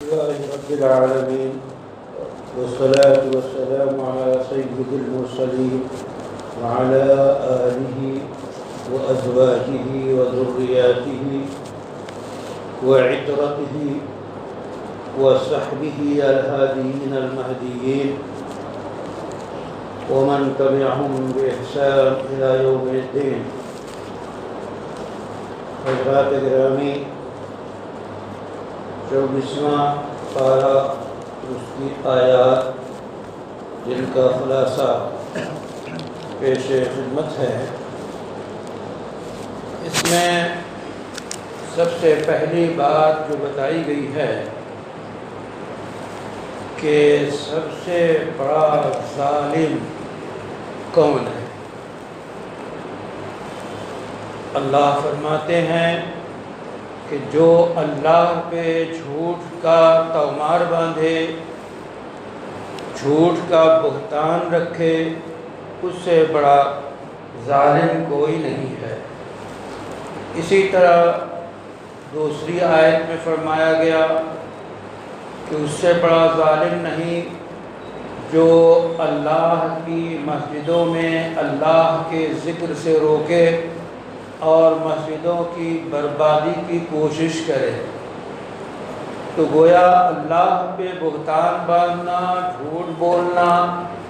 لله رب العالمين والصلاة والسلام على سيد المرسلين وعلى آله وأزواجه وذرياته وعترته وصحبه الهاديين المهديين ومن تبعهم بإحسان إلى يوم الدين. حضرات گرامی، 24واں پارہ اس کی آیات جن کا خلاصہ پیش خدمت ہے، اس میں سب سے پہلی بات جو بتائی گئی ہے کہ سب سے بڑا ظالم کون ہے؟ اللہ فرماتے ہیں کہ جو اللہ پہ جھوٹ کا تومار باندھے، جھوٹ کا بہتان رکھے، اس سے بڑا ظالم کوئی نہیں ہے۔ اسی طرح دوسری آیت میں فرمایا گیا کہ اس سے بڑا ظالم نہیں جو اللہ کی مسجدوں میں اللہ کے ذکر سے روکے اور مسجدوں کی بربادی کی کوشش کرے۔ تو گویا اللہ پہ بہتان باندھنا، جھوٹ بولنا،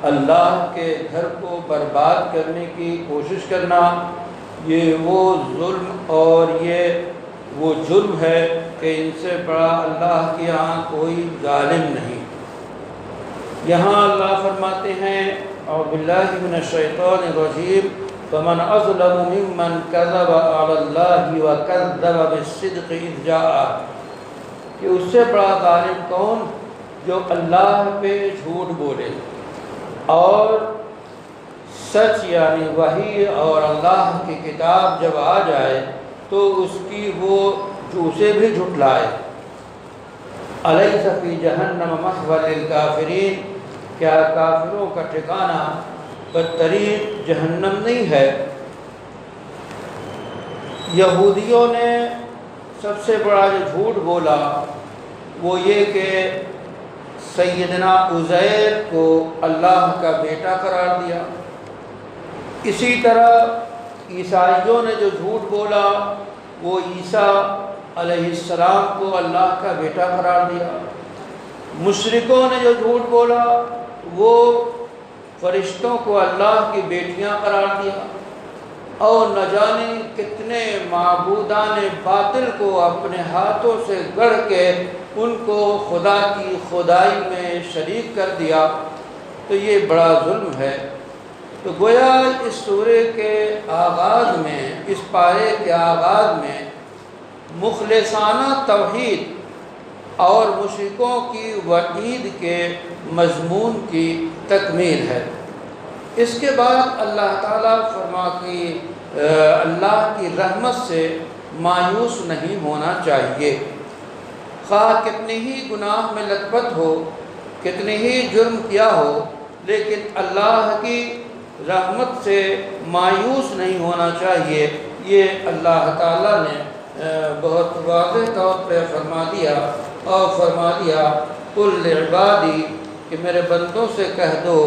اللہ کے گھر کو برباد کرنے کی کوشش کرنا، یہ وہ ظلم اور یہ وہ جرم ہے کہ ان سے بڑا اللہ کے ہاں کوئی ظالم نہیں۔ یہاں اللہ فرماتے ہیں اعوذ باللہ من الشیطان الرجیم فمن اظلم ممن کذب علی اللہ وکذب بالصدق اذ جاءہ، کہ اس سے بڑا ظالم کون جو اللہ پہ جھوٹ بولے اور سچ یعنی وحی اور اللہ کی کتاب جب آ جائے تو اس کی وہ جو اسے بھی جھٹلائے۔ الیس فی جہنم مثوی للکافرین، کیا کافروں کا ٹھکانہ بدترین جہنم نہیں ہے؟ یہودیوں نے سب سے بڑا جو جھوٹ بولا وہ یہ کہ سیدنا عزیر کو اللہ کا بیٹا قرار دیا۔ اسی طرح عیسائیوں نے جو جھوٹ بولا وہ عیسیٰ علیہ السلام کو اللہ کا بیٹا قرار دیا۔ مشرکوں نے جو جھوٹ بولا وہ فرشتوں کو اللہ کی بیٹیاں قرار دیا، اور نہ جانے کتنے معبودان باطل کو اپنے ہاتھوں سے گڑھ کے ان کو خدا کی خدائی میں شریک کر دیا۔ تو یہ بڑا ظلم ہے۔ تو گویا اس سورے کے آغاز میں، اس پارے کے آغاز میں مخلصانہ توحید اور مشرکوں کی وعید کے مضمون کی تکمیل ہے۔ اس کے بعد اللہ تعالیٰ اللہ کی رحمت سے مایوس نہیں ہونا چاہیے، خواہ کتنی ہی گناہ میں لطپت ہو، کتنی ہی جرم کیا ہو، لیکن اللہ کی رحمت سے مایوس نہیں ہونا چاہیے۔ یہ اللہ تعالیٰ نے بہت واضح طور پہ فرما دیا، اور فرما دیا قل لعبادی، کہ میرے بندوں سے کہہ دو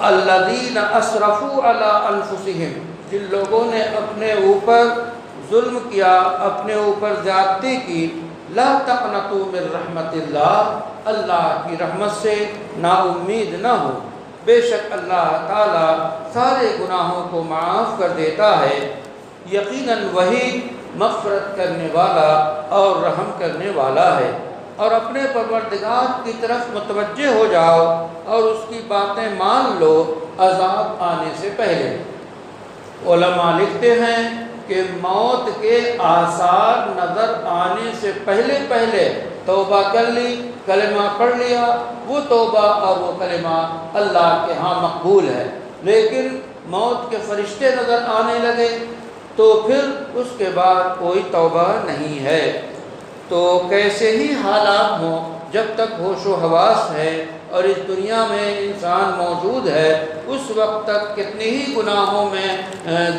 الذین اسرفوا علی انفسہم، جن لوگوں نے اپنے اوپر ظلم کیا، اپنے اوپر زیادتی کی، لا تقنطوا من رحمت اللہ، اللہ کی رحمت سے نا امید نہ ہو، بے شک اللہ تعالیٰ سارے گناہوں کو معاف کر دیتا ہے، یقیناً وہی مغفرت کرنے والا اور رحم کرنے والا ہے۔ اور اپنے پروردگار کی طرف متوجہ ہو جاؤ اور اس کی باتیں مان لو عذاب آنے سے پہلے۔ علماء لکھتے ہیں کہ موت کے آثار نظر آنے سے پہلے توبہ کر لی، کلمہ پڑھ لیا، وہ توبہ اور وہ کلمہ اللہ کے ہاں مقبول ہے۔ لیکن موت کے فرشتے نظر آنے لگے تو پھر اس کے بعد کوئی توبہ نہیں ہے۔ تو کیسے ہی حالات ہوں، جب تک ہوش و حواس ہے اور اس دنیا میں انسان موجود ہے، اس وقت تک کتنے ہی گناہوں میں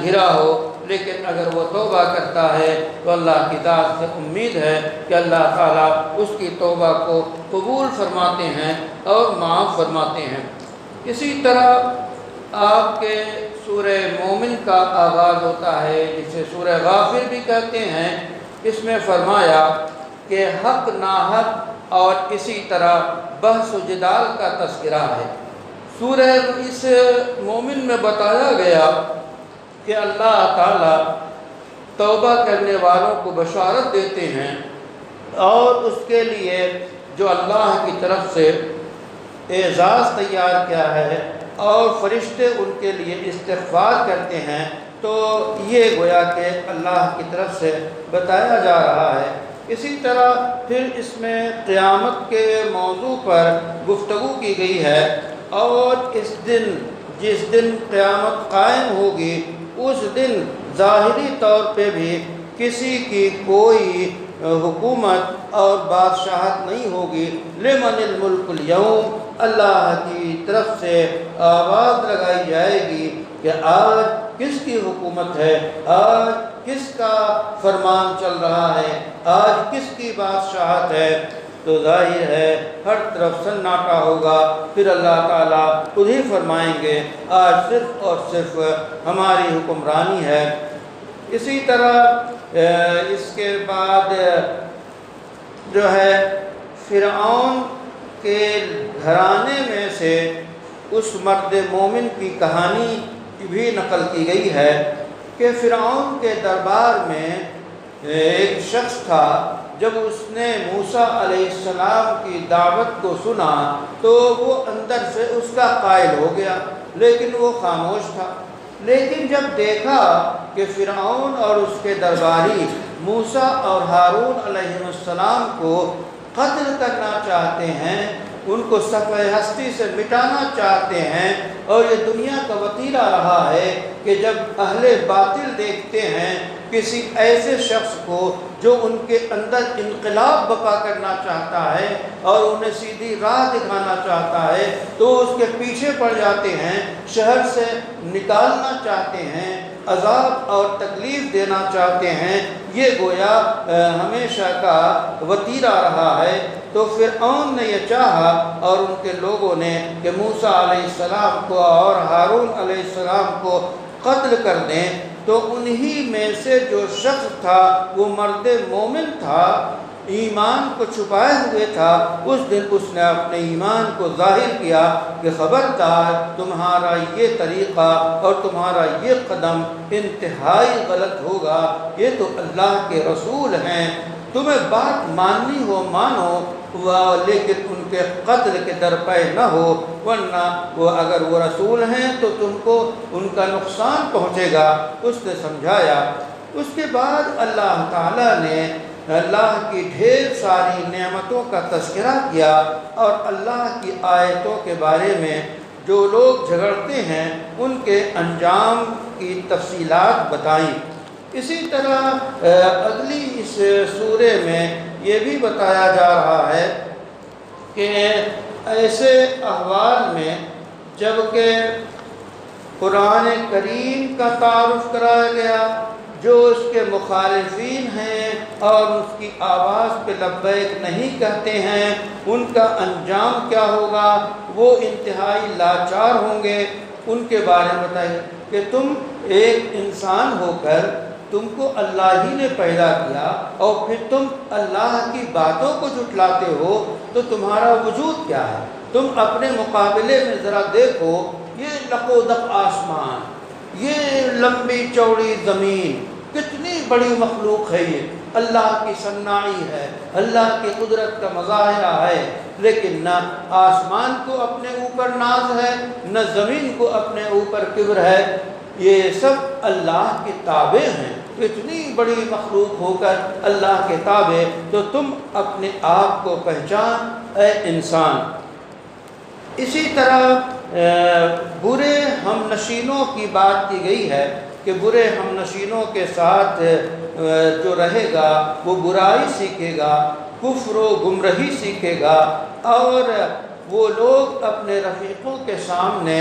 گھرا ہو، لیکن اگر وہ توبہ کرتا ہے تو اللہ کی ذات سے امید ہے کہ اللہ تعالیٰ اس کی توبہ کو قبول فرماتے ہیں اور معاف فرماتے ہیں۔ اسی طرح آپ کے سورہ مومن کا آغاز ہوتا ہے، جسے سورہ غافر بھی کہتے ہیں۔ اس میں فرمایا کہ حق ناحق اور اسی طرح بحث و جدال کا تذکرہ ہے۔ سورہ اس مومن میں بتایا گیا کہ اللہ تعالیٰ توبہ کرنے والوں کو بشارت دیتے ہیں اور اس کے لیے جو اللہ کی طرف سے اعزاز تیار کیا ہے اور فرشتے ان کے لیے استغفار کرتے ہیں، تو یہ گویا کہ اللہ کی طرف سے بتایا جا رہا ہے۔ اسی طرح پھر اس میں قیامت کے موضوع پر گفتگو کی گئی ہے، اور اس دن جس دن قیامت قائم ہوگی اس دن ظاہری طور پہ بھی کسی کی کوئی حکومت اور بادشاہت نہیں ہوگی۔ لمن الملک اليوم، اللہ کی طرف سے آواز لگائی جائے گی کہ آج کس کی حکومت ہے، آج کس کا فرمان چل رہا ہے، آج کس کی بادشاہت ہے۔ تو ظاہر ہے ہر طرف سناٹا ہوگا، پھر اللہ تعالیٰ خود ہی فرمائیں گے آج صرف اور صرف ہماری حکمرانی ہے۔ اسی طرح اس کے بعد جو ہے فرعون کے گھرانے میں سے اس مرد مومن کی کہانی بھی نقل کی گئی ہے کہ فرعون کے دربار میں ایک شخص تھا، جب اس نے موسیٰ علیہ السلام کی دعوت کو سنا تو وہ اندر سے اس کا قائل ہو گیا، لیکن وہ خاموش تھا۔ لیکن جب دیکھا کہ فرعون اور اس کے درباری موسیٰ اور ہارون علیہ السلام کو قتل کرنا چاہتے ہیں، ان کو صفحہ ہستی سے مٹانا چاہتے ہیں، اور یہ دنیا کا وتیرہ رہا ہے کہ جب اہل باطل دیکھتے ہیں کسی ایسے شخص کو جو ان کے اندر انقلاب بقا کرنا چاہتا ہے اور انہیں سیدھی راہ دکھانا چاہتا ہے، تو اس کے پیچھے پڑ جاتے ہیں، شہر سے نکالنا چاہتے ہیں، عذاب اور تکلیف دینا چاہتے ہیں۔ یہ گویا ہمیشہ کا وتیرہ رہا ہے۔ تو فرعون نے یہ چاہا اور ان کے لوگوں نے کہ موسیٰ علیہ السلام کو اور ہارون علیہ السلام کو قتل کر دیں، تو انہی میں سے جو شخص تھا وہ مرد مومن تھا، ایمان کو چھپائے ہوئے تھا، اس دن اس نے اپنے ایمان کو ظاہر کیا کہ خبردار تمہارا یہ طریقہ اور تمہارا یہ قدم انتہائی غلط ہوگا، یہ تو اللہ کے رسول ہیں، تمہیں بات ماننی ہو مانو، لیکن ان کے قتل کے درپے نہ ہو، ورنہ وہ اگر وہ رسول ہیں تو تم کو ان کا نقصان پہنچے گا۔ اس نے سمجھایا۔ اس کے بعد اللہ تعالیٰ نے اللہ کی ڈھیر ساری نعمتوں کا تذکرہ کیا اور اللہ کی آیتوں کے بارے میں جو لوگ جھگڑتے ہیں ان کے انجام کی تفصیلات بتائیں۔ اسی طرح اگلی اس سورے میں یہ بھی بتایا جا رہا ہے کہ ایسے احوال میں جب کہ قرآن کریم کا تعارف کرایا گیا، جو اس کے مخالفین ہیں اور اس کی آواز پہ لبیک نہیں کہتے ہیں، ان کا انجام کیا ہوگا، وہ انتہائی لاچار ہوں گے۔ ان کے بارے میں بتائیے کہ تم ایک انسان ہو کر تم کو اللہ ہی نے پیدا کیا اور پھر تم اللہ کی باتوں کو جھٹلاتے ہو، تو تمہارا وجود کیا ہے؟ تم اپنے مقابلے میں ذرا دیکھو، یہ لقودق آسمان، یہ لمبی چوڑی زمین، کتنی بڑی مخلوق ہے، یہ اللہ کی صناعی ہے، اللہ کی قدرت کا مظاہرہ ہے، لیکن نہ آسمان کو اپنے اوپر ناز ہے، نہ زمین کو اپنے اوپر کبر ہے، یہ سب اللہ کے تابع ہیں۔ اتنی بڑی مخلوق ہو کر اللہ کے تابع، تو تم اپنے آپ کو پہچان اے انسان۔ اسی طرح برے ہم نشینوں کی بات کی گئی ہے کہ برے ہم نشینوں کے ساتھ جو رہے گا وہ برائی سیکھے گا، کفر و گمراہی سیکھے گا، اور وہ لوگ اپنے رفیقوں کے سامنے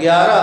11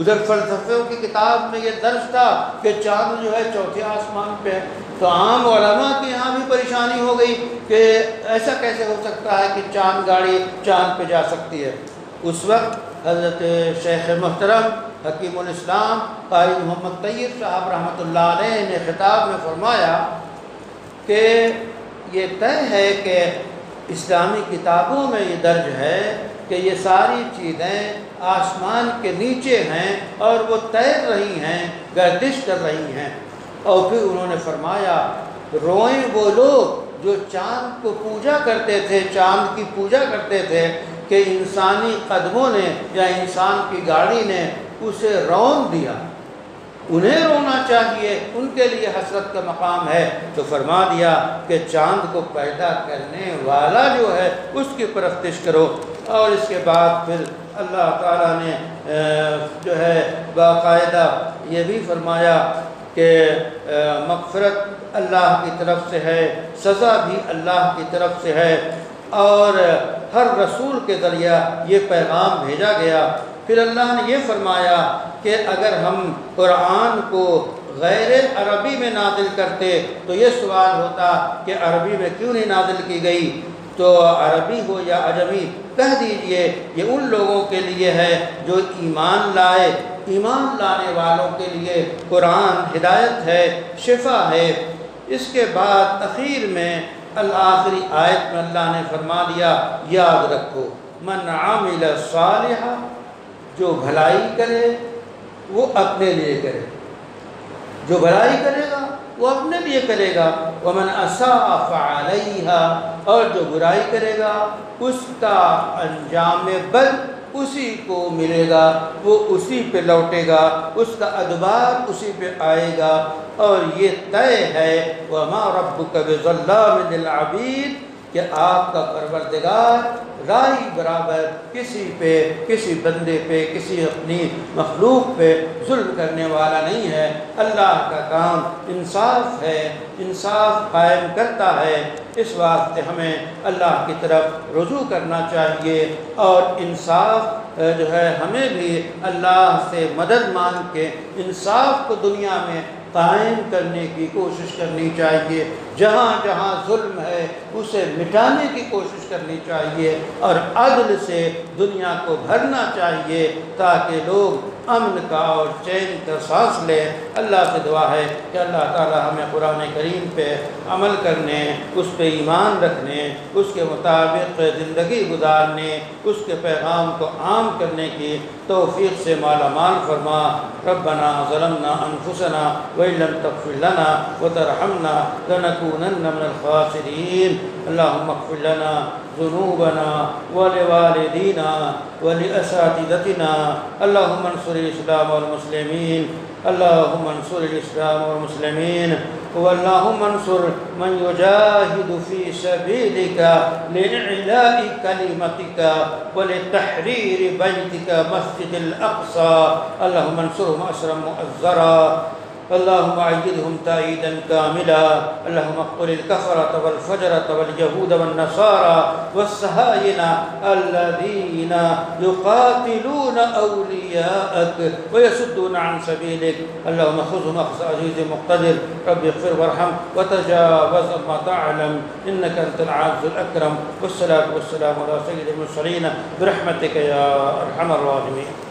ادھر فلسفوں کی کتاب میں یہ درج تھا کہ چاند جو ہے چوتھے آسمان پہ ہے، تو عام علماء کے یہاں بھی پریشانی ہو گئی کہ ایسا کیسے ہو سکتا ہے کہ چاند گاڑی چاند پہ جا سکتی ہے۔ اس وقت حضرت شیخ محترم حکیم الاسلام قاری محمد طیب صاحب رحمۃ اللہ علیہ نے خطاب میں فرمایا کہ یہ طے ہے کہ اسلامی کتابوں میں یہ درج ہے کہ یہ ساری چیزیں آسمان کے نیچے ہیں اور وہ تیر رہی ہیں، گردش کر رہی ہیں۔ اور پھر انہوں نے فرمایا روئیں وہ لوگ جو چاند کو پوجا کرتے تھے، چاند کی پوجا کرتے تھے کہ انسانی قدموں نے یا انسان کی گاڑی نے اسے رون دیا، انہیں رونا چاہیے، ان کے لیے حسرت کا مقام ہے۔ تو فرما دیا کہ چاند کو پیدا کرنے والا جو ہے اس کی پرستش کرو۔ اور اس کے بعد پھر اللہ تعالیٰ نے جو ہے باقاعدہ یہ بھی فرمایا کہ مغفرت اللہ کی طرف سے ہے، سزا بھی اللہ کی طرف سے ہے، اور ہر رسول کے ذریعہ یہ پیغام بھیجا گیا۔ پھر اللہ نے یہ فرمایا کہ اگر ہم قرآن کو غیر عربی میں نازل کرتے تو یہ سوال ہوتا کہ عربی میں کیوں نہیں نازل کی گئی، تو عربی ہو یا عجمی کہہ دیجئے یہ ان لوگوں کے لیے ہے جو ایمان لائے، ایمان لانے والوں کے لیے قرآن ہدایت ہے، شفا ہے۔ اس کے بعد اخیر میں آخری آیت میں اللہ نے فرما دیا یاد رکھو من عامل صالحا، جو بھلائی کرے وہ اپنے لیے کرے، جو بھلائی کرے گا وہ اپنے لیے کرے گا، ومن اساء فعلیہا، اور جو برائی کرے گا اس کا انجام بد اسی کو ملے گا، وہ اسی پہ لوٹے گا، اس کا ادبار اسی پہ آئے گا۔ اور یہ طے ہے وما ربک بظلام للعبید، کہ آپ کا پروردگار رائی برابر کسی پہ، کسی بندے پہ، کسی اپنی مخلوق پہ ظلم کرنے والا نہیں ہے۔ اللہ کا کام انصاف ہے، انصاف قائم کرتا ہے۔ اس واسطے ہمیں اللہ کی طرف رجوع کرنا چاہیے، اور انصاف جو ہے ہمیں بھی اللہ سے مدد مانگ کے انصاف کو دنیا میں قائم کرنے کی کوشش کرنی چاہیے۔ جہاں جہاں ظلم ہے اسے مٹانے کی کوشش کرنی چاہیے، اور عدل سے دنیا کو بھرنا چاہیے تاکہ لوگ امن کا اور چین کا سانس لیں۔ اللہ سے دعا ہے کہ اللہ تعالی ہمیں قرآن کریم پہ عمل کرنے، اس پہ ایمان رکھنے، اس کے مطابق زندگی گزارنے، اس کے پیغام کو عام کرنے کی توفیق سے مالا مال فرما۔ ربنا ظلمنا انفسنا وإن لم تغفر لنا وترحمنا لنكونن من الخاسرين۔ اللهم اغفر لنا ذنوبنا ولوالدينا ولأساتذتنا، اللهم انصر الإسلام والمسلمين، اللهم انصر الإسلام والمسلمين، اللهم انصر من يجاهد في سبيلك لإعلاء كلمتك ولتحرير بيتك مسجد الأقصى، اللهم انصرهم أسرا مؤزرا، اللهم أيدهم تأييدا كاملا، اللهم اقتل الكفرة والفجرة واليهود والنصارى والصهاينة الذين يقاتلون أولياءك ويصدون عن سبيلك، اللهم خذهم أخذ عزيز مقتدر، رب اغفر وارحم وتجاوز ما تعلم إنك أنت العز الأكرم، والصلاة والسلام على سيد المرسلين برحمتك يا أرحم الراحمين۔